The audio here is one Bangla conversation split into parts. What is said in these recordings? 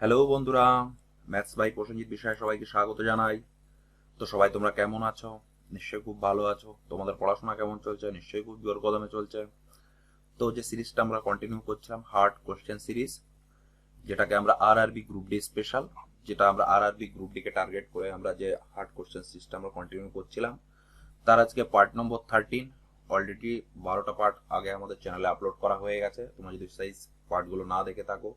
হ্যালো বন্ধুরা, ম্যাথস বাই প্রসেনজিৎ বিষয়ে সবাইকে স্বাগত জানাই। তো সবাই তোমরা কেমন আছো? নিশ্চয়ই খুব ভালো আছো। তোমাদের পড়াশোনা কেমন চলছে? নিশ্চয়ই খুব জোর কদমে চলছে। তো যে সিরিজটা আমরা কন্টিনিউ করছিলাম, হার্ড কোশ্চেন সিরিজ, যেটাকে আমরা আরআরবি গ্রুপ ডি স্পেশাল, যেটা আমরা আরআরবি গ্রুপ ডি কে টার্গেট করে আমরা যে হার্ড কোশ্চেন সিরিজটা আমরা কন্টিনিউ করছিলাম, তার আজকে পার্ট নম্বর 13। অলরেডি 12টা পার্ট আগে আমাদের চ্যানেলে আপলোড করা হয়ে গেছে। তোমরা যদি সাইজ পার্টগুলো না দেখে থাকো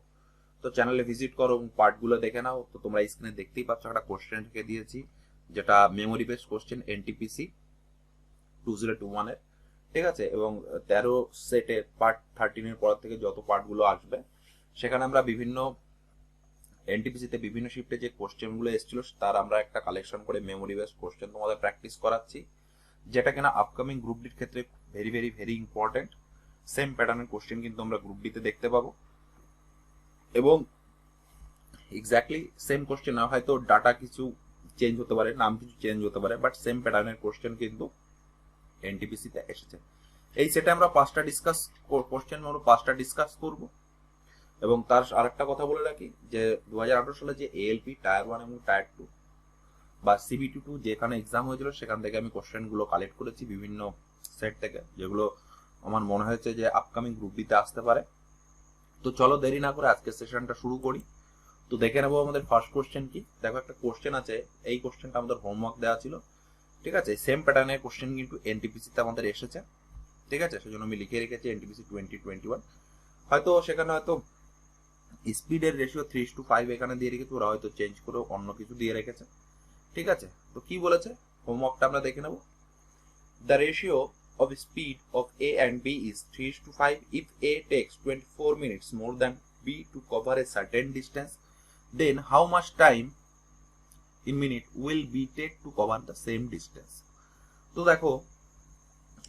তো চ্যানেলে ভিজিট করো এবং পার্টগুলো দেখে নাও। তো তোমরা স্ক্রিনে দেখতেই পাচ্ছ একটা কোশ্চেন থেকে দিয়েছি, যেটা মেমোরি বেসড কোশ্চেন এনটিপিসি 2021 এর, ঠিক আছে। এবং 13 সেটে পার্ট 13 এর পর থেকে যত পার্টগুলো আসবে, সেখানে আমরা বিভিন্ন এনটিপিসিতে বিভিন্ন শিফটে যে কোশ্চেনগুলো এসেছিল তার আমরা একটা কালেকশন করে মেমোরি বেসড কোশ্চেন তোমাদের প্র্যাকটিস করাচ্ছি, যেটা কিনা আপকামিং গ্রুপ ডির ক্ষেত্রে very very very important. Same প্যাটার্নের কোশ্চেন কিন্তু আমরা গ্রুপ ডিতে দেখতে পাবো, এবং এক্স্যাক্টলি সেম কোশ্চেন না, হয়তো ডাটা কিছু চেঞ্জ হতে পারে, নাম কিছু চেঞ্জ হতে পারে, বাট সেম প্যাটার্নের কোশ্চেন কিন্তু এনটিপিসি তে এসেছে। এই সেটে আমরা পাঁচটা ডিসকাস করব। এবং তার আরেকটা কথা বলে রাখি যে 2018 সালে যে এএলপি টায়ার 1 এবং টায়ার 2 বা সিবিটি 2 যেখানে এক্সাম হয়েছিল, সেখান থেকে আমি কোশ্চেন গুলো কালেক্ট করেছি বিভিন্ন সেট থেকে, যেগুলো আমার মনে হয়েছে যে আপকামিং গ্রুপ ডিতে আসতে পারে। তো চলো দেরি না করে আজকের সেশনটা শুরু করি। তো দেখে নেবো আমাদের ফার্স্ট কোশ্চেন কি। দেখো একটা কোশ্চেন আছে, এই কোশ্চেনটা আমাদের হোমওয়ার্ক দেওয়া ছিল, ঠিক আছে। সেম প্যাটার্নের কোশ্চেন কিন্তু এনটিপিসি তে আমাদের এসেছে, ঠিক আছে। সেজন্য আমি লিখে রেখেছি এনটিপিসি 2021। হয়তো সেখানে হয়তো স্পিডের রেশিও 3:5 এখানে দিয়ে রেখেছে, ওরা হয়তো চেঞ্জ করে অন্য কিছু দিয়ে রেখেছে, ঠিক আছে। তো কি বলেছে হোমওয়ার্কটা আমরা দেখে নেব। The ratio of speed of A and B is 3:5 if A takes 24 minutes more than B to cover a certain distance, then how much time in minute will be take to cover the same distance? তো দেখো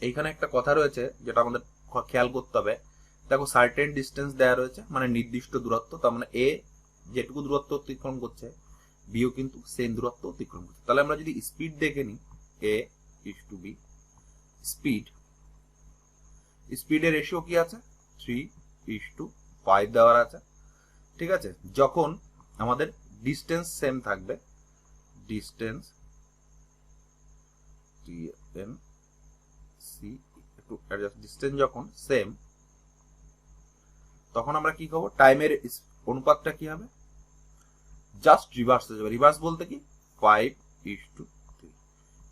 এইখানে একটা কথা রয়েছে যেটা আমাদের খেয়াল করতে হবে। দেখো সার্টেন ডিস্টেন্স দেওয়া রয়েছে, মানে নির্দিষ্ট দূরত্ব, তার মানে এ যেটুকু দূরত্ব অতিক্রম করছে বিও কিন্তু সেম দূরত্ব অতিক্রম করছে। তাহলে আমরা যদি স্পিড দেখে নিই, A is to B speed, স্পিডের রেশিও কি আছে 3:5 দেওয়ার আছে, ঠিক আছে। যখন আমাদের ডিস্টেন্স সেম থাকবে, ডিস্টেন্স ডিস্টেন্স যখন সেম, তখন আমরা কি করবো, টাইমের অনুপাতটা কি হবে, জাস্ট রিভার্স হয়ে যাবে। রিভার্স বলতে কি 5:3।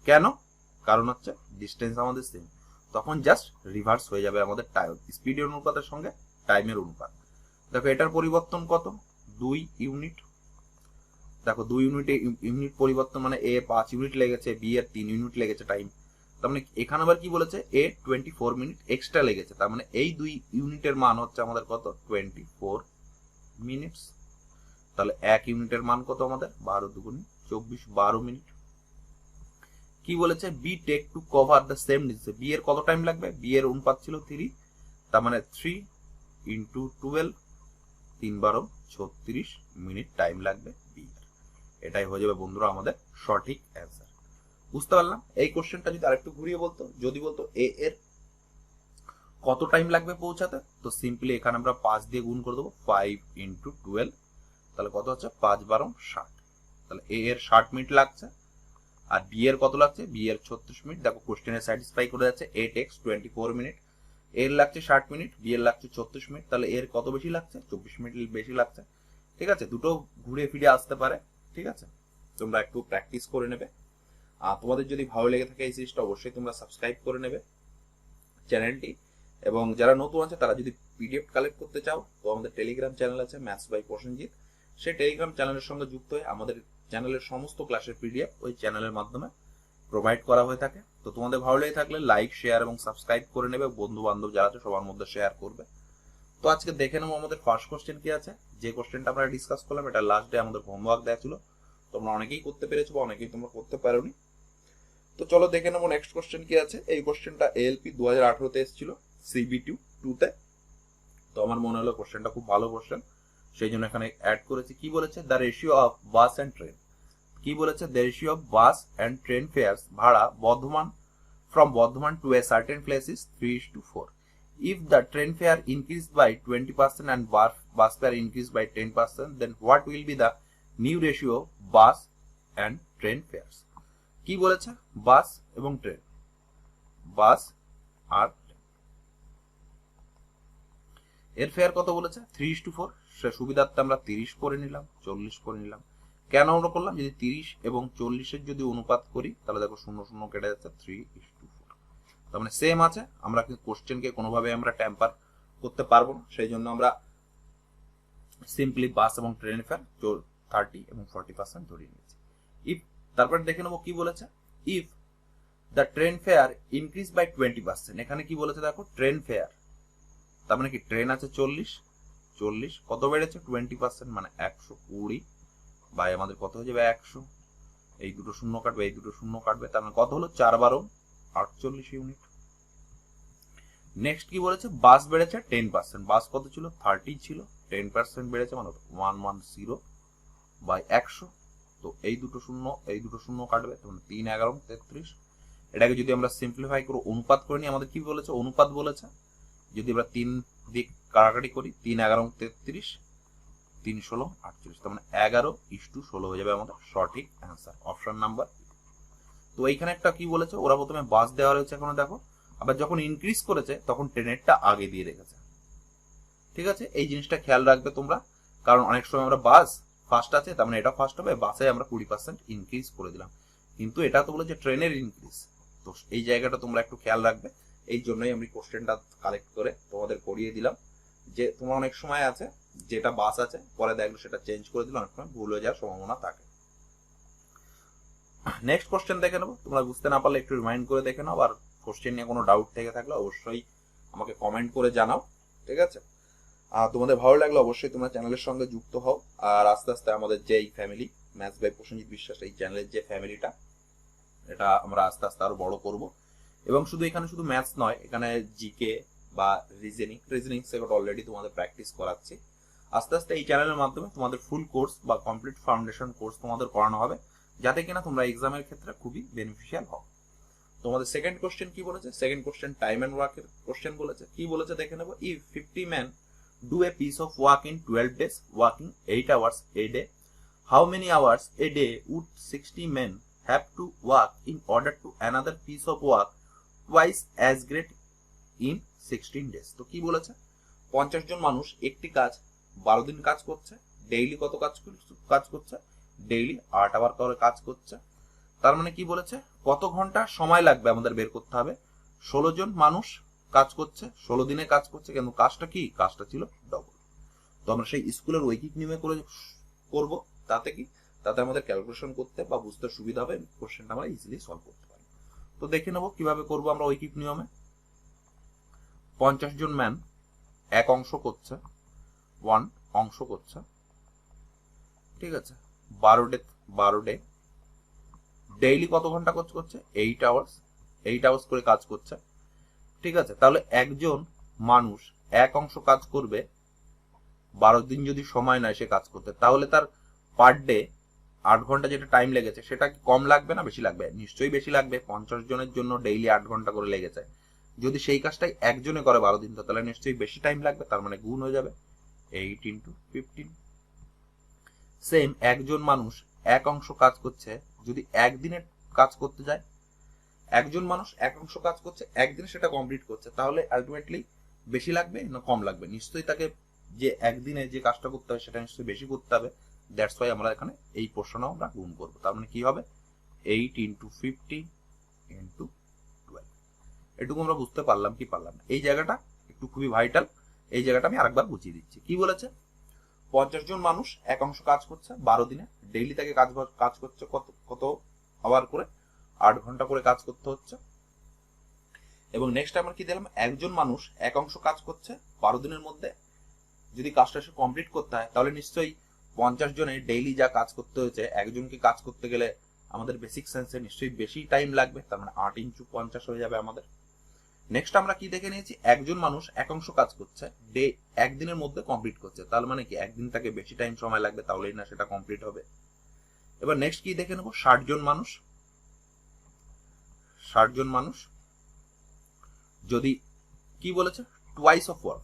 কেন? কারণ হচ্ছে ডিস্টেন্স আমাদের সেম, তখন জাস্ট রিভার্স হয়ে যাবে আমাদের টাইম, স্পিডের অনুপাতের সঙ্গে টাইমের অনুপাত। দেখো এটার পরিবর্তন কত, 2 ইউনিট। দেখো 2 ইউনিটে ইউনিট পরিবর্তন মানে এ 5 ইউনিট লেগেছে, বি এর 3 ইউনিট লেগেছে টাইম। তার মানে এখানে আবার কি বলেছে, এ 24 মিনিট এক্সট্রা লেগেছে, তার মানে এই 2 ইউনিটের মান হচ্ছে আমাদের কত, 24 মিনিটস। তাহলে 1 ইউনিটের মান কত আমাদের, 12×2=24, 12 মিনিট। কি বলেছে, B take to cover the same distance, B এর কত টাইম লাগবে, বি এর অনুপাত ছিল 3, তার মানে 3 × 12, 3×12=36 মিনিট টাইম লাগবে বি এর। এটাই হয়ে যাবে বন্ধুরা আমাদের সঠিক অ্যান্সার। বুঝতে পারলাম? এই কোশ্চেনটা যদি আরেকটু ঘুরিয়ে বলতো, যদি বলতো এ এর কত টাইম লাগবে পৌঁছাতে, তো সিম্পলি এখানে আমরা 5 দিয়ে গুণ করে দেবো, 5 × 12, তাহলে কত হচ্ছে 5×12=60। তাহলে এ এর 60 মিনিট লাগছে, আর বি এর কত লাগছে, বি এর 36 মিনিট। দেখো কোশ্চেনে স্যাটিসফাই করে যাচ্ছে, এ টেক্স 24 মিনিট, এর লাগছে 60 মিনিট, বি এর লাগছে 36 মিনিট, তাহলে এর কত বেশি লাগছে, 24 মিনিট বেশি লাগছে, ঠিক আছে। দুটো ঘুরে ফিরে আসতে পারে, ঠিক আছে। তোমরা একটু প্র্যাকটিস করে নেবে। আর তোমাদের যদি ভালো লেগে থাকে এই সিরিজটা, অবশ্যই তোমরা সাবস্ক্রাইব করে নেবে চ্যানেলটি। এবং যারা নতুন আছে তারা যদি পিডিএফ কালেক্ট করতে চাও, তো আমাদের টেলিগ্রাম চ্যানেল আছে ম্যাথস বাই প্রসেনজিৎ, সেই টেলিগ্রাম চ্যানেলের সঙ্গে যুক্ত হয়ে আমাদের চ্যানেলের সমস্ত ক্লাসের পিডিএফ ওই চ্যানেলের মাধ্যমে প্রোভাইড করা হয়ে থাকে। তো তোমাদের ভালো লেগে থাকলে লাইক, শেয়ার এবং সাবস্ক্রাইব করে নেবে, বন্ধু বান্ধব যারা আছে সবার মধ্যে শেয়ার করবে। তো আজকে দেখে নেবো আমাদের ফার্স্ট কোশ্চেন কি আছে। যে কোশ্চেনটা আমরা ডিসকাস করলাম, এটা লাস্ট ডে আমাদের হোমওয়ার্ক দেওয়া ছিল, তোমরা অনেকেই করতে পেরেছো বা অনেকেই তোমরা করতে পারোনি। তো চলো দেখে নেবো নেক্সট কোশ্চেন কি আছে। এই কোশ্চেনটা এএলপি 2018 তে এসেছিল সিবিটি 2 তে। তো আমার মনে হলো কোশ্চেনটা খুব ভালো কোশ্চেন, সেই জন্য এখানে অ্যাড করেছি। কি বলেছে, the ratio of bus and train, কি বলেছে, the ratio of bus and train fares, ভাড়া Bardhaman from Bardhaman to a certain place is 3:4 if the train fare increased by 20% and bus fare increased by 10%, then what will be the new ratio of bus and train fares? কি বলেছে? বাস এবং ট্রেন, বাস আর এর ফেয়ার কত বলেছে? 3:4। সে সুবিধার্থে আমরা 30 করে নিলাম, 40 করে নিলাম। কেন আমরা করলাম? যদি 30 এবং 40-এর যদি অনুপাত করি তাহলে দেখো 0 0 কেটে যাচ্ছে, 3:4। তার মানে সেম আছে। আমরা কিন্তু কোশ্চেনকে কোনোভাবে আমরা ট্যাম্পার করতে পারবো না, সেই জন্য আমরা সিম্পলি বাস এবং ট্রেন ফেয়ার 30 এবং 40% ধরিয়ে নিয়েছি। ইফ, তারপরে দেখে নেবো কি বলেছে। If the train fare increase by 20%, এখানে কি বলেছে দেখো, ট্রেন ফেয়ার, তার মানে কি ট্রেন আছে 40, কত বেড়েছে? 20%, মানে 120 বাই আমাদের কত হয়ে যাবে? 100। এই দুটো শূন্য কাটবে, এই দুটো শূন্য কাটবে, তার মানে কত হলো? 4 12 48 ইউনিট। নেক্সট কি বলেছে? বাস বেড়েছে 10%, বাস কত ছিল? 30 ছিল, 10% বেড়েছে, মানে 110 বাই 100। তো এই দুটো শূন্য, এই দুটো শূন্য কাটবে, মানে 3 11 33। এটাকে যদি আমরা সিম্পলিফাই করে অনুপাত করে নিই, আমাদের কি বলেছে? অনুপাত বলেছে। যদি আমরা 3 দিক কাটাকাটি করি, 3 11 33, 3 16 48, তার মানে 11:16 হয়ে যাবে আমাদের সঠিক অ্যান্সার, অপশন নাম্বার। তো এইখানে একটা কি বলেছে, ওরা প্রথমে বাস দেওয়া রয়েছে, এখন দেখো আবার যখন ইনক্রিজ করেছে তখন ট্রেনেরটা আগে দিয়ে রেখেছে। ঠিক আছে, এই জিনিসটা খেয়াল রাখবে তোমরা, কারণ অনেক সময় আমরা বাস ফার্স্ট আছে, তার মানে এটা ফার্স্ট হবে, বাসে আমরা 20% ইনক্রিজ করে দিলাম, কিন্তু এটা তো বলেছে ট্রেনের ইনক্রিজ। তো এই জায়গাটা তোমরা একটু খেয়াল রাখবে, এই জন্যই আমি কোশ্চেনটা কালেক্ট করে তোমাদের করিয়ে দিলাম, যে তোমার অনেক সময় আছে যেটা বাস আছে, পরে দেখলো সেটা চেঞ্জ করে দিলে অনেক সময় ভুল হয়ে যাওয়ার সম্ভাবনা থাকে। নেক্সট কোশ্চেন দেখে নেবো, তোমরা বুঝতে না পারলে একটু রিমাইন্ড করে দেখে নাও, আর কোশ্চেন নিয়ে কোনো ডাউট থেকে থাকলে অবশ্যই আমাকে কমেন্ট করে জানাও। ঠিক আছে, তোমাদের ভালো লাগলে অবশ্যই তোমরা চ্যানেলের সঙ্গে যুক্ত হও, আর আস্তে আস্তে আমাদের যে এই ফ্যামিলি ম্যাথস বাই প্রসেনজিৎ বিশ্বাস, এই চ্যানেলের যে ফ্যামিলিটা, এটা আমরা আস্তে আস্তে আরো বড় করব। এবং শুধু এখানে শুধু ম্যাথস নয়, এখানে জিকে বা রিজনিং সেগুলো অলরেডি তোমাদের প্র্যাকটিস করাচ্ছি। আস্তে আস্তে এই চ্যানেলের মাধ্যমে তোমাদের ফুল কোর্স বা কমপ্লিট ফাউন্ডেশন কোর্স তোমাদের করানো হবে, যাতে কিনা তোমরা এক্সামের ক্ষেত্রে খুবই বেনিফিশিয়াল হও। তোমাদের সেকেন্ড কোশ্চেন কি বলেছে? সেকেন্ড কোশ্চেন টাইম এন্ড ওয়ার্কের কোশ্চেন বলেছে। কি বলেছে দেখে নেবো। If 50 men do a piece of work in 12 days, working 8 hours a day, how many hours a day would 60 men have to work in order to another piece of work twice as great in 16 days? তো কি বলেছে? 50 জন মানুষ একটি কাজ 12 দিন কাজ করছে, ডেইলি কত কাজ করছে? ডেইলি 8 আওয়ার করে কাজ করছে। তার মানে কি বলেছে? কত ঘন্টা সময় লাগবে আমাদের বের করতে হবে। 16 জন মানুষ কাজ করছে, 16 দিনে কাজ করছে, কিন্তু কাজটা কি? কাজটা ছিল ডবল। তো আমরা সেই স্কুলের ঐকিক নিয়মে করে করব, তাতে কি? তাতে আমাদের ক্যালকুলেশন করতে বা বুঝতে সুবিধা হবে, কোশ্চেনটা আমরা ইজিলি সলভ করতে পারি। তো দেখে নেবো কিভাবে করব আমরা ঐকিক নিয়মে। 50 জন ম্যান এক অংশ করছে, 1 অংশ করছে, ঠিক আছে, 12 ডে, ডেইলি কত ঘন্টা কাজ করছে? 8 আওয়ার্স করে কাজ করছে। ঠিক আছে, তাহলে একজন মানুষ এক অংশ কাজ করবে, 12 দিন যদি সময় নেয় সে কাজ করতে, তাহলে তার পার ডে 8 ঘন্টা যেটা টাইম লেগেছে, সেটা কি কম লাগবে না বেশি লাগবে? নিশ্চয়ই বেশি লাগবে। 50 জনের জন্য ডেইলি 8 ঘন্টা করে লেগেছে, যদি সেই কাজটাই একজনে করে 12 দিন, তো তাহলে নিশ্চয়ই বেশি টাইম লাগবে, তার মানে গুণ হয়ে যাবে 8 × 15। সেম, একজন মানুষ এক অংশ কাজ করছে, যদি একদিনে কাজ করতে যায়, একজন মানুষ এক অংশ কাজ করছে একদিনে সেটা কমপ্লিট করছে, তাহলে আলটিমেটলি বেশি লাগবে না কম লাগবে? নিশ্চয়ই তাকে যে একদিনে যে কাজটা করতে হবে সেটা নিশ্চয়ই বেশি করতে হবে। দ্যাটস ওয়াই আমরা এখানে এই পোর্শনও আমরা গুণ করবো। তার মানে কি হবে? 8 × 50 × 12। এটুকু আমরা বুঝতে পারলাম কি পারলাম না? এই জায়গাটা একটু খুবই ভাইটাল, এই জায়গাটা আমি আরেকবার বুঝিয়ে দিচ্ছি। কি বলেছে? 50 জন মানুষ এক অংশ কাজ করছে 12 দিনে, ডেইলি তাকে কাজ করছে কত আওয়ার করে? 8 ঘন্টা করে কাজ করতে হচ্ছে। এবং নেক্সট আমরা কি দিলাম? একজন মানুষ এক অংশ কাজ করছে 12 দিনের মধ্যে, যদি কাজটা সে কমপ্লিট করতে হয়, তাহলে নিশ্চয়ই 50 জনের ডেইলি যা কাজ করতে হয়েছে, একজনকে কাজ করতে গেলে আমাদের বেসিক সেন্সে নিশ্চয়ই বেশি টাইম লাগবে, তার মানে 8 × 50 হয়ে যাবে আমাদের। নেক্সট আমরা কি দেখে নিয়েছি? একজন মানুষ এক অংশ কাজ করছে, একদিনের মধ্যে কমপ্লিট করছে, তার মানে কি একদিন তাকে বেশি টাইম সময় লাগবে, তাহলেই না সেটা কমপ্লিট হবে। এবার নেক্সট কি দেখে নেব? 60 জন মানুষ যদি কি বলেছে? টুয়াইস অফ ওয়ার্ক,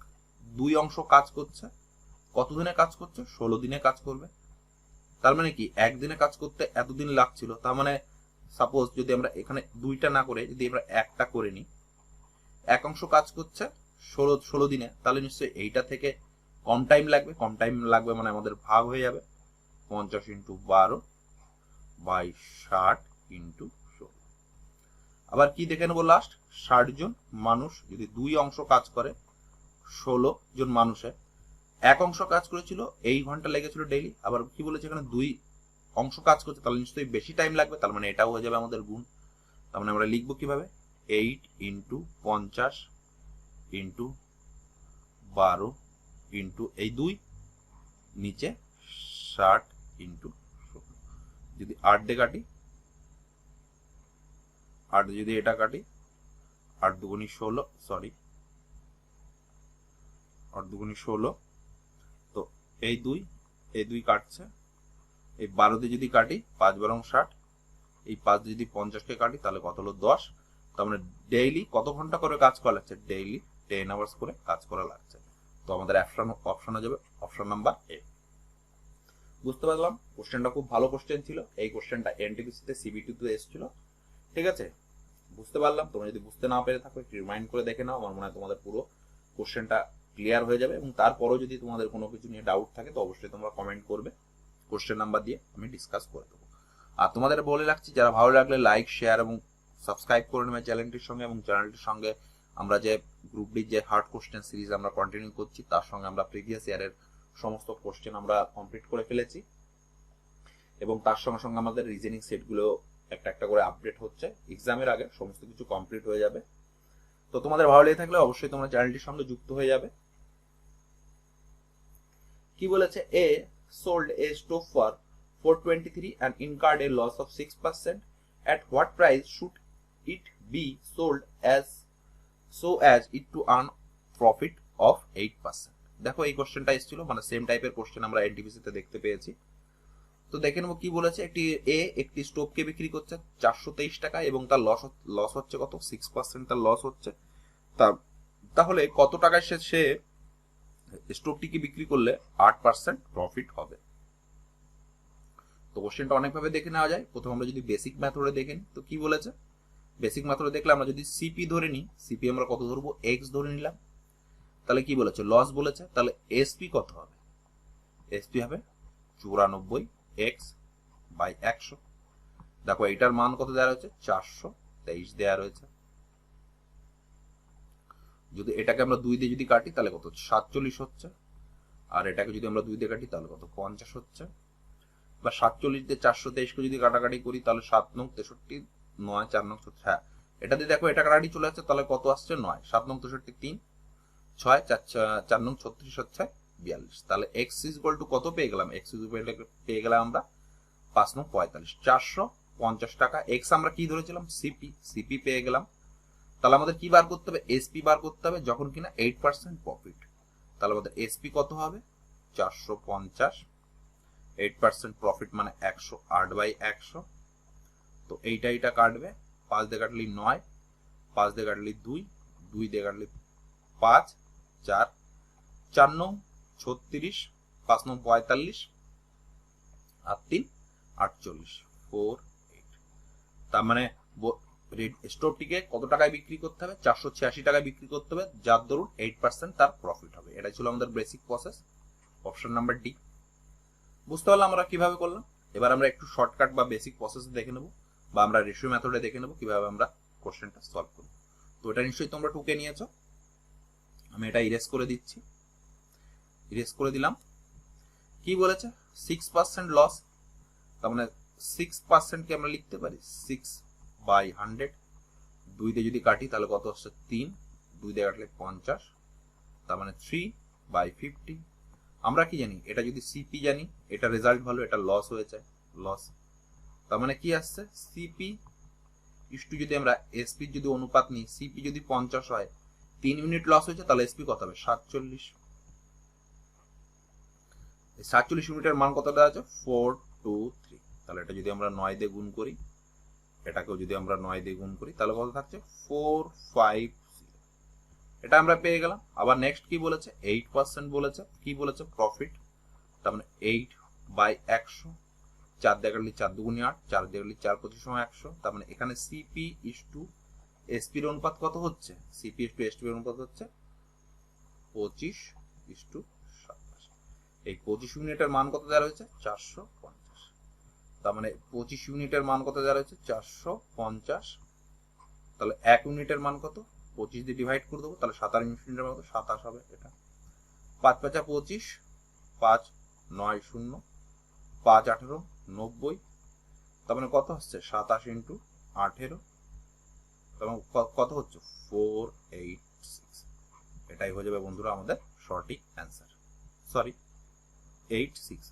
2 অংশ কাজ করছে। কতদিনে কাজ করছে? 16 দিনে কাজ করবে। তার মানে কি একদিনে কাজ করতে এতদিন লাগছিল, তার মানে সাপোজ যদি আমরা এখানে 2টা না করে যদি আমরা 1টা করে নিই, এক অংশ কাজ করছে 16 দিনে, তাহলে নিশ্চয়ই এইটা থেকে কম টাইম লাগবে। কম টাইম লাগবে মানে আমাদের ভাগ হয়ে যাবে 50 × 12 বাই 60 × 16। আবার কি দেখে নেবো লাস্ট, 60 জন মানুষ যদি 2 অংশ কাজ করে 16 জন মানুষে, এক অংশ কাজ করেছিল এই ঘন্টা লেগেছিল ডেইলি। আবার কি বলেছে এখানে 2 অংশ কাজ করছে, তাহলে নিশ্চয়ই বেশি টাইম লাগবে, তার মানে এটাও হয়ে যাবে আমাদের গুণ। তার মানে আমরা লিখবো কিভাবে, 8 × 50 × 12 × এই 2 নিচে 60 × 16। যদি 8 দিয়ে কাটি, 8 যদি এটা কাটি, 8 দুগুণী 16, সরি 8 দুগুণী 16, তো এই 2 কাটছে। এই 12 দিয়ে যদি কাটি, 5 12 60, এই 5 দিয়ে যদি 50কে কাটি তাহলে কত হলো 10। তার মানে ডেইলি কত ঘন্টা করে কাজ করা লাগছে, ডেইলি 10 আওয়ার্স করে কাজ করা লাগছে। তো আমাদের অপশনে যাবে অপশন নাম্বার এ। বুঝতে পারলাম, কোশ্চেনটা খুব ভালো কোশ্চেন ছিল। এই কোশ্চেনটা এনটিপিসিতে সিবিটিতে এসেছিল, ঠিক আছে? বুঝতে পারলাম। তোমরা যদি বুঝতে না পেরে থাকো একটু রিমাইন্ড করে দেখে নাও, আমার মনে হয় তোমাদের পুরো কোশ্চেনটা ক্লিয়ার হয়ে যাবে। এবং তারপরও যদি তোমাদের কোনো কিছু নিয়ে ডাউট থাকে তো অবশ্যই তোমরা কমেন্ট করবে, কোশ্চেন নাম্বার দিয়ে আমি ডিসকাস করে দেবো। আর তোমাদের বলে রাখছি, যারা ভালো লাগলে লাইক শেয়ার এবং সাবস্ক্রাইব করে নেবে চ্যানেলটির সঙ্গে, এবং চ্যানেলটির সঙ্গে আমরা যে গ্রুপ ডির যে হার্ড কোশ্চেন সিরিজ আমরা কন্টিনিউ করছি, তার সঙ্গে আমরা প্রিভিয়াস ইয়ারের সমস্ত কোশ্চেন আমরা কমপ্লিট করে ফেলেছি, এবং তার সঙ্গে সঙ্গে আমাদের রিজনিং সেটগুলো একটা একটা করে আপডেট হচ্ছে। এক্সামের আগে সমস্ত কিছু কমপ্লিট হয়ে যাবে। তো তোমাদের ভালো লেগে থাকলে অবশ্যই তোমরা চ্যানেলটির সঙ্গে যুক্ত হয়ে যাবে। কি বলেছে, এ sold a stove for 423 and incurred a loss of 6%. At what price should it be sold as so as it to earn profit of 8%? দেখো এই কোশ্চেনটা এসেছিল, মানে সেম টাইপের কোশ্চেন আমরা এনটিপিসি তে দেখতে পেয়েছি। তো দেখে নেবো কি বলেছে। একটি স্টোভকে বিক্রি করছে 423 টাকা এবং তার লস হচ্ছে কত, 6% তার লস হচ্ছে। তাহলে কত টাকায় সে স্টোভটিকে বিক্রি করলে 8% প্রফিট হবে। তো কোশ্চেনটা অনেকভাবে দেখে নেওয়া যায়। প্রথমে আমরা যদি বেসিক মেথডে দেখে নিই, তো কি বলেছে, বেসিক মেথডে দেখলে আমরা যদি সিপি ধরে নিই, সিপি আমরা কত ধরবো, এক্স ধরে নিলাম। তাহলে কি বলেছে, লস বলেছে, তাহলে এসপি কত হবে, এসপি হবে 94x/100। দেখো এইটার মান কত দেওয়া রয়েছে, 423 দেওয়া রয়েছে। যদি এটাকে আমরা 2 দিয়ে যদি কাটি তাহলে কত, 47 হচ্ছে। আর এটাকে যদি আমরা 2 দিয়ে কাটি তাহলে কত, 50 হচ্ছে। বা 47 দিয়ে 423 কে যদি কাটাকাটি করি তাহলে 7 9 63, 9 4 9 66। হ্যাঁ, এটা দিয়ে দেখো এটা কাটাকাটি চলে যাচ্ছে, তাহলে কত আসছে, 9 7 9 63 3 6 4 9 36 হচ্ছে 42। তাহলে এক্স ইজ ইকুয়াল টু কত পেয়ে গেলাম, এক্স ইজ ইকুয়াল টু পেয়ে গেলাম আমরা 5 9 45, 450 টাকা। এক্স আমরা কি ধরেছিলাম, সিপি পেয়ে গেলাম। তাহলে আমাদের কি বার করতে হবে, এসপি বার করতে হবে, যখন কিনা 8% প্রফিট। তাহলে আমাদের এসপি কত হবে, 450, 8% প্রফিট মানে 108/100। তো এইটা কাটবে, 5 দিয়ে কাটলি 9, 5 দিয়ে কাটলি 2, 2 দিয়ে কাটলি 5, 4 4 9 36, 5 9 45, আর 3 48, 4 8। তার মানে স্টোভটিকে কত টাকায় বিক্রি করতে হবে, 486 টাকায় বিক্রি করতে হবে, যার দরুন 8% তার প্রফিট হবে। এটাই ছিল আমাদের basic process, option number D. বুঝতে পারলাম আমরা কিভাবে করলাম। এবার আমরা একটু শর্টকাট বা বেসিক প্রসেস দেখে নেব, বা আমরা রেশিও মেথডে দেখে নেব কিভাবে আমরা কোশ্চেনটা সলভ করব। তো এটা নিশ্চয়ই তোমরা টুকে নিয়েছো, আমি এটা ইরেজ করে দিচ্ছি, ইরেজ করে দিলাম। কি বলেছে, 6% লস, তার মানে 6% কে আমরা লিখতে পারি 6/100। 2 দিয়ে যদি কাটি তাহলে কত হচ্ছে, 3, 2 দিয়ে কাটলে 50, তার মানে 3/50। আমরা কি জানি, এটা যদি সিপি জানি, এটা রেজাল্ট ভালো, এটা লস হয়েছে, লস। তার মানে কি আসছে, সিপি ইস্টু যদি আমরা এসপি যদি অনুপাত নিই, সিপি যদি 50 হয়, 3 ইউনিট লস হয়েছে, তাহলে এসপি কত হবে, 47। 47 ইউনিটের মান কত দেওয়া আছে, 423। তাহলে এটা যদি আমরা 9 দিয়ে গুণ করি, এটাকেও যদি আমরা 9 দিয়ে গুণ করি, তাহলে কত থাকছে, 450। এটা আমরা পেয়ে গেলাম। আবার নেক্সট কি বলেছে, 8% বলেছে। কি বলেছে, প্রফিট, তার মানে 8/100, 4 দিয়ে কাটলে 4 দুগুণে 8, 4 দিয়ে কাটলে 4 25 100। তার মানে এখানে সিপি ইস টু এসপি এর অনুপাত কত হচ্ছে, সিপি ইস টু এসপি এর অনুপাত হচ্ছে 25:27। এই 25 ইউনিটের মান কত দেওয়া রয়েছে, 450। তার মানে 25 ইউনিটের মান কত দেওয়া রয়েছে, 450। তাহলে 1 ইউনিটের মান কত, 25 দিয়ে ডিভাইড করে দেবো, তাহলে 27 ইউনিটের মান কত, 27 হবে। এটা 5 5 25, 5 9 0, 5 18 90। তার মানে কত হচ্ছে, 27 ইন্টু 18, তার মানে কত হচ্ছে, 486। এটাই হয়ে যাবে বন্ধুরা আমাদের সঠিক অ্যান্সার। সরি, 86,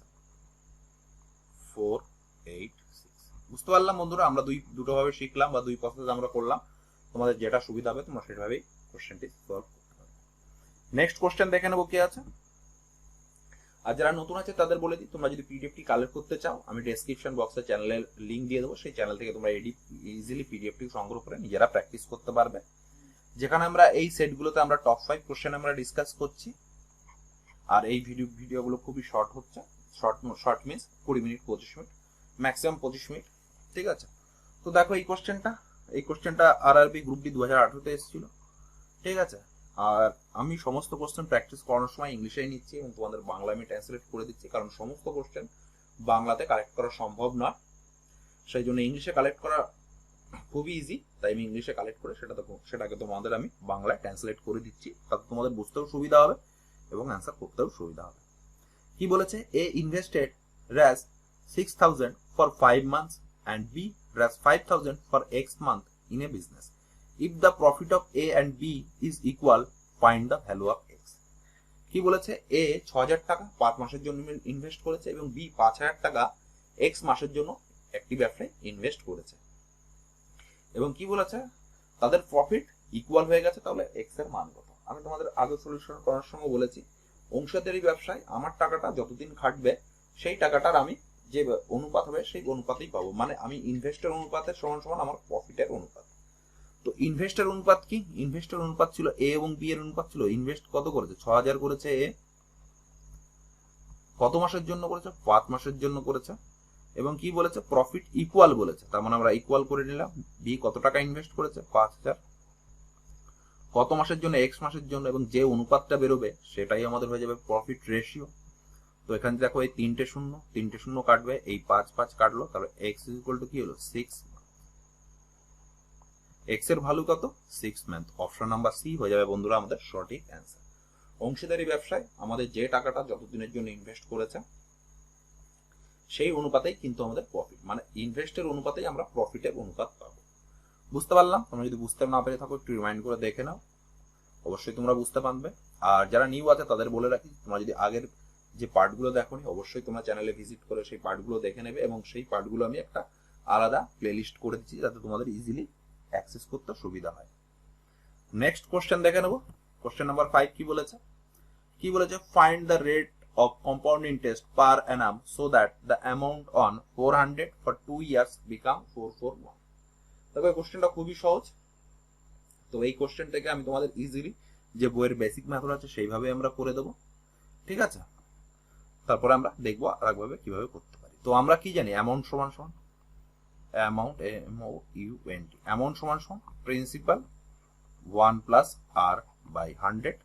486। বুঝতে পারলাম বন্ধুরা, আমরা দুটো ভাবে শিখলাম বা দুই প্রসেস আমরা করলাম। তোমাদের যেটা সুবিধা হবে তোমরা সেভাবেই কোশ্চেনটি সলভ করতে পারবে। নেক্সট কোশ্চেন দেখে নেবো কি আছে। আর যারা নতুন আছে তাদের বলে দিই, তোমরা যদি পিডিএফটি কালেক্ট করতে চাও, আমি ডেসক্রিপশন বক্সে চ্যানেলের লিঙ্ক দিয়ে দেবো, সেই চ্যানেল থেকে তোমরা ইজিলি পিডিএফটি সংগ্রহ করে নিজেরা প্র্যাকটিস করতে পারবে। যেখানে আমরা এই সেটগুলোতে আমরা টপ 5 কোশ্চেন আমরা ডিসকাস করছি। আর এই ভিডিওগুলো খুবই শর্ট হচ্ছে, short means 20 minute 25 minute, maximum 25 minute, ঠিক আছে। তো দেখো এই কোশ্চেনটা আরআরবি গ্রুপ ডি 2018-তে এসেছিল, ঠিক আছে। আর আমি সমস্ত কোশ্চেন প্র্যাকটিস করানোর সময় ইংলিশেই নিচ্ছি এবং তোমাদের বাংলা আমি ট্রান্সলেট করে দিচ্ছি, কারণ সমস্ত কোশ্চেন বাংলাতে কালেক্ট করা সম্ভব নয়। সেই জন্য ইংলিশে কালেক্ট করা খুবই ইজি, তাই আমি ইংলিশে কালেক্ট করে সেটাকে তোমাদের আমি বাংলায় ট্রান্সলেট করে দিচ্ছি, তাতে তোমাদের বুঝতেও সুবিধা হবে এবং অ্যান্সার করতেও সুবিধা হবে। কি বলেছে, A invested Rs 6000 for 5 months and B Rs 5000 for X month in a business. If the profit of A and B is equal, find the value of X. কি বলেছে, A 6000 টাকা 5 মাসের জন্য ইনভেস্ট করেছে এবং B 5000 টাকা X মাসের জন্য একটি ব্যবসায় ইনভেস্ট করেছে, এবং কি বলেছে তাদের প্রফিট ইকুয়াল হয়ে গেছে, তাহলে X এর মান কত। আমি তোমাদের আগে সলিউশন করার সময় বলেছি, অংশীদারি ব্যবসায় আমার টাকাটা যতদিন খাটবে সেই টাকাটার আমি যে অনুপাত হবে সেই অনুপাতেই পাবো, মানে আমি ইনভেস্টের অনুপাতের সমান সমান আমার প্রফিটের অনুপাত। তো ইনভেস্টের অনুপাত কি, ইনভেস্টের অনুপাত ছিল এ এবং বি এর অনুপাত ছিল, ইনভেস্ট কত করেছে, 6000 করেছে এ, কত মাসের জন্য করেছে, 5 মাসের জন্য করেছে, এবং কি বলেছে প্রফিট ইকুয়াল বলেছে, তার মানে আমরা ইকুয়াল করে নিলাম। বি কত টাকা ইনভেস্ট করেছে, 5000, কত মাসের জন্য, X মাসের জন্য, এবং যে অনুপাতটা বেরোবে সেটাই আমাদের হয়ে যাবে প্রফিট রেশিও। তো এখানে দেখো এই 3টে শূন্য কাটবে, এই 5 5 কাটলো, তাহলে X ইকুয়াল টু কি হলো, 6। X এর ভ্যালু কত, 6 মান্থ। অপশন নাম্বার সি হয়ে যাবে বন্ধুরা আমাদের সঠিক অ্যান্সার। অংশীদারি ব্যবসায় আমাদের যে টাকাটা যতদিনের জন্য ইনভেস্ট করেছে সেই অনুপাতেই কিন্তু আমাদের প্রফিট, মানে ইনভেস্টের অনুপাতেই আমরা প্রফিটের অনুপাত পাবো। বুঝতে পারলাম? তোমরা যদি বুঝতে না পেরে থাকো একটু রিমাইন্ড করে দেখে নাও, অবশ্যই তোমরা বুঝতে পারবে। আর যারা নিউ আছে তাদের বলে রাখি, তোমরা যদি আগের যে পার্টগুলো দেখোনি অবশ্যই তোমরা চ্যানেলে ভিজিট করে সেই পার্টগুলো দেখে নেবে, এবং সেই পার্টগুলো আমি একটা আলাদা প্লেলিস্ট করে দিচ্ছি যাতে তোমাদের ইজিলি অ্যাক্সেস করতে সুবিধা হয়। নেক্সট কোশ্চেন দেখে নেবো। কোশ্চেন নাম্বার 5 কি বলেছে, find the rate of compound interest per annum so that the amount on 400 for 2 years become 441. দেখো এই কোশ্চেনটা খুবই সহজ। তো এই কোশ্চেন থেকে আমি তোমাদের ইজিলি যে বইয়ের বেসিক মেথড আছে সেইভাবে আমরা করে দেবো, ঠিক আছে। তারপরে আমরা দেখবো আরেকভাবে কিভাবে করতে পারি। তো আমরা কি জানি, অ্যামাউন্ট সমান সমান অ্যামাউন্ট সমান সমান principal 1 plus r by 100।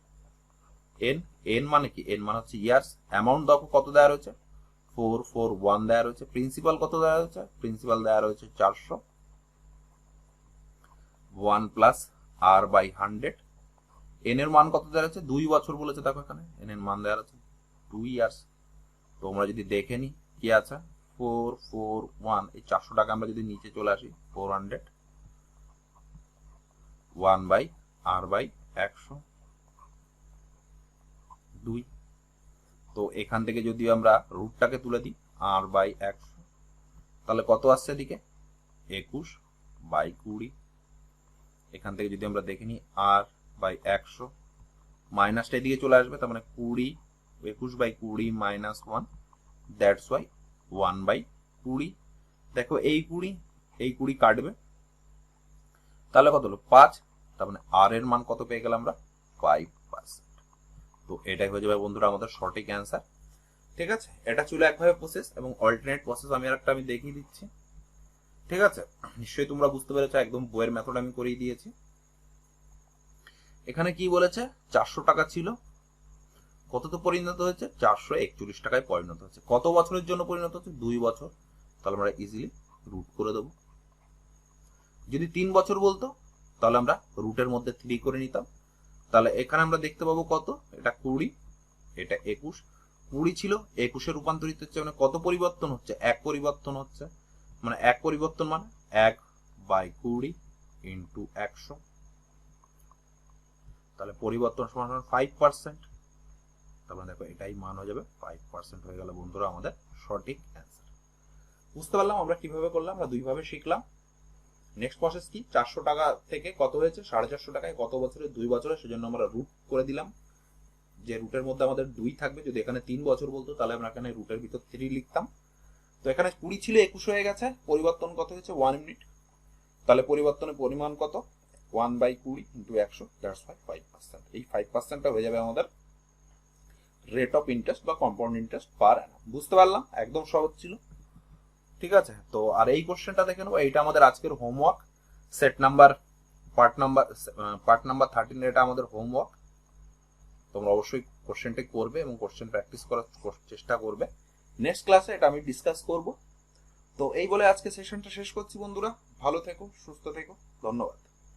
N মানে কি, এন মানে হচ্ছে ইয়ার্স। অ্যামাউন্ট দেখো কত দেওয়া রয়েছে, 441 দেওয়া রয়েছে। প্রিন্সিপাল কত দেওয়া রয়েছে, প্রিন্সিপাল দেওয়া রয়েছে 400। 1 প্লাস আর বাই 100। এন এর মান কত দেওয়া রয়েছে, 2 বছর বলেছে, দেখো এখানে এন এর মান দেওয়া রয়েছে 2 ইয়ার্স। তোমরা যদি দেখে নি কি আছে, 441, এই 400 টাকা আমরা যদি নিচে চলে আসি, 400 1 বাই আর বাই 100 2। তো এখান থেকে যদি আমরা রুটটাকে তুলে দিই আর বাই 100, তাহলে কত আসছে এদিকে, 21 বাই 20। এখান থেকে যদি আমরা দেখে নিই আর বাই 100, মাইনাসটা এদিকে চলে আসবে, তার মানে 21 by 20 minus 1, that's why 1 by 20। দেখো এই 20 কাটবে, তাহলে কত হলো 5, তার মানে আর এর মান কত পেয়ে গেলাম আমরা, 5%। তো এটাই হয়ে যাবে বন্ধুরা আমাদের সঠিক অ্যান্সার। ঠিক আছে, এটা ছিল একভাবে প্রসেস, এবং অল্টারনেট প্রসেস আমি দেখিয়ে দিচ্ছি। ঠিক আছে, নিশ্চয়ই তোমরা বুঝতে পেরেছো, একদম বইয়ের মেথড আমি করিয়ে দিয়েছি। এখানে কি বলেছে, 400 টাকা ছিল, কততে পরিণত হয়েছে, 441 টাকায় পরিণত হচ্ছে। কত বছরের জন্য পরিণত হচ্ছে, 2 বছর। তাহলে আমরা ইজিলি রুট করে দেবো। যদি 3 বছর বলতো তাহলে আমরা রুটের মধ্যে 3 করে নিতাম। তাহলে এখানে আমরা দেখতে পাবো কত, এটা 20, এটা 21। 20 ছিল 21-এ রূপান্তরিত হচ্ছে, মানে কত পরিবর্তন হচ্ছে, 1 পরিবর্তন হচ্ছে। মানে 1 পরিবর্তন মানে 1/20 ইন্টু 100। তাহলে পরিবর্তন সমান 5%। তারপরে দেখো এটাই মান হয়ে যাবে 5% হয়ে গেল বন্ধুরা আমাদের সঠিক অ্যান্সার। বুঝতে পারলাম আমরা কিভাবে করলাম, আমরা দুইভাবে শিখলাম। নেক্সট প্রসেস কি, 400 টাকা থেকে কত হয়েছে, 450 টাকায় কত বছরে, 2 বছরে, সেজন্য আমরা রুট করে দিলাম। যে রুটের মধ্যে আমাদের 2 থাকবে, যদি এখানে 3 বছর বলতো তাহলে আমরা এখানে রুটের ভিতর 3 লিখতাম। তো এখানে 20 ছিল 21 হয়ে গেছে, পরিবর্তন কত হয়েছে, 1 ইউনিট। তাহলে পরিবর্তনের পরিমাণ কত, 1/20 ইন্টু 100, দ্যাটস 5%। এই 5%টা হয়ে যাবে আমাদের রেট অফ ইন্টারেস্ট বা কম্পাউন্ড ইন্টারেস্ট পার অ্যানাম। বুঝতে পারলাম, একদম সহজ ছিল। ঠিক আছে, তো আর এই কোশ্চেনটা দেখে নেবো, এইটা আমাদের আজকের homework, set number part number 13, এটা আমাদের হোমওয়ার্ক। তোমরা অবশ্যই কোশ্চেনটা করবে এবং কোশ্চেন প্র্যাকটিস করার চেষ্টা করবে। নেক্সট ক্লাসে এটা আমি ডিসকাস করব। তো এই বলে আজকে সেশনটা শেষ করছি বন্ধুরা। ভালো থেকো, সুস্থ থেকো, ধন্যবাদ।